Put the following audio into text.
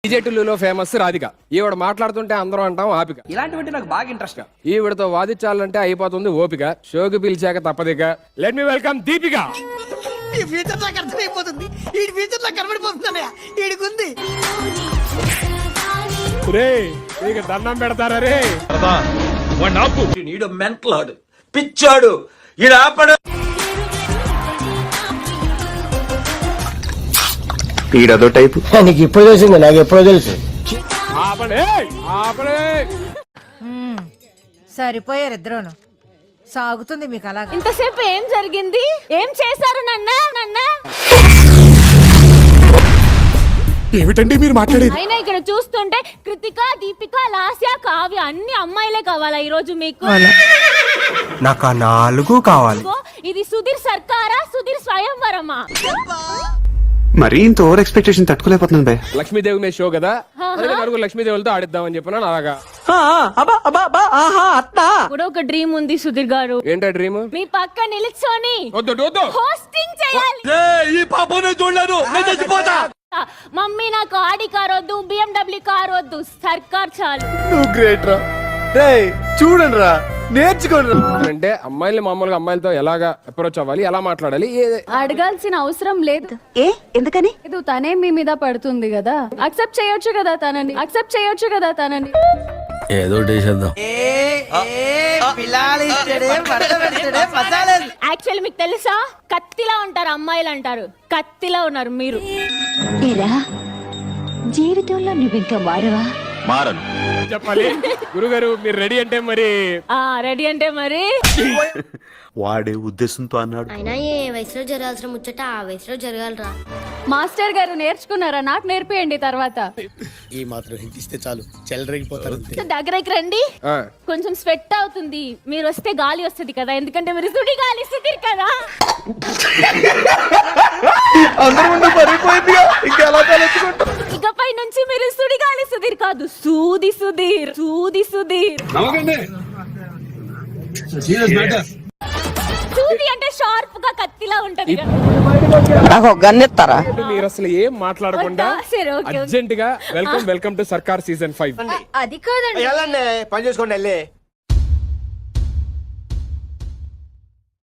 బీజేటీలో famous Radhika. ఈవిడ మాట్లాడుతుంటే అందరం అంటాం ఆపిక. ఇలాంటివంటే నాకు బాగా ఇంట్రెస్ట్. ఈవిడతో వాదించాలంటే అయిపోతుంది ఓపిక. షోకి పిలిచాక తప్పదిక. Let me welcome Deepika. ఈ ఫ్యూచర్ నాకు అర్థమైపోతుంది. ఈ ఫ్యూచర్ నాకు కనబడిపోతుందన్నయ్య. ఈడికుంది. రే నీకు దండం పెడతారా రే? ఈడు మెంటలాడు, పిచ్చాడు, ఈడు ఆపడు. ఈడదో టైపు. నీకు ఇప్పుడు తెలిసింది, నాకు ఎప్పుడో తెలుసు. ఆపడే ఆపడే. సరిపోయారు ఇద్దరును. సాగుతుంది మీకు అలాగా. ఇంతసేపు ఏం జరిగింది? ఏం చేశారు నన్న? ఏమిటండి మీరు మాట్లాడేది? అయినా ఇక్కడ చూస్తుంటే కృతిక, దీపిక, లాస్య, కావ్య అన్ని అమ్మాయిలే కావాలా ఈ రోజు మీకు? నాకు ఆ 4 కావాలి. ఇది సుధీర్ సర్కారా, సుధీర్ స్వయంవరమా? మరీ ఇంత ఓవర్ ఎక్స్పెక్టేషన్ తట్టుకోలేకపోతున్నాను బే. లక్ష్మీదేవి మీద షో కదా, అందుకే నలుగురు లక్ష్మీదేవులతో ఆడిద్దామని చెప్పినాను అలాగా. కూడా ఒక డ్రీమ్ ఉంది సుధీర్ గారు. ఏంటో డ్రీమ్? మీ పక్క నిల్చొని వద్దు హోస్టింగ్ చేయాలి. ఈ పాపనే చూడలేదు, నేను చచ్చిపోతా. మమ్మీ నాకు ఆడి కార్ వద్దు, BMW కార్ వద్దు, సర్కార్ చాలు. నువ్వు గ్రేట్ రా. చూడండి రా, నేర్చుకోండి రా. అంటే అమ్మాయిలు మామూలుగా అమ్మాయిలతో ఎలాగా అప్రోచ్ అవ్వాలి, ఎలా మాట్లాడాలి? అడగాల్సిన అవసరం లేదు. ఎందుకని? ఇది తనే మీ మీద పడుతుంది కదా, అక్సెప్ట్ చేయొచ్చు కదా తనని. ఏదో చేద్దాం. యాక్చువల్లీ మీకు తెలుసా, కత్తిలా ఉంటారు అమ్మాయిలు అంటారు, కత్తిలా ఉన్నారు మీరు. ఏరా జీవితంలో నువ్వు ఇంకా మారవా? మారను చెప్పాలి. గురుగారు మీరు రెడీ అంటే మరి రెడీ అంటే మరి వాడే ఉద్దేశంతో అన్నాడు. అయినా ఏ వయసులో జరగాల్సిన ముచ్చట ఆ వయసులో జరగాలరా. మాస్టర్ గారు నేర్చుకున్నారా? నాకు నేర్పియండి తర్వాత. ఈ మాత్రం హింటిస్తే చాలు, చెలరేగిపోతారు. దగ్గరికి రండి. కొంచెం స్వెట్ అవుతుంది, మీరు వస్తే గాలి వస్తుంది కదా, ఎందుకంటే మీరు సుడి గాలి సుధీర్ కదా. ఇకపై నుంచి మీరు సుడి గాలి సుధీర్ కాదు, సూది సుధీర్. సూది అంటే షార్ప్ గా కత్తిలా ఉంటది కదా. నాకు గన్నెత్తారా? మీరు అసలు ఏం మాట్లాడకుండా సరే, ఓకే. అర్జెంట్ గా వెల్కమ్ టు సర్కార్ సీజన్ 5. అది కాదండి, పని చేసుకోండి.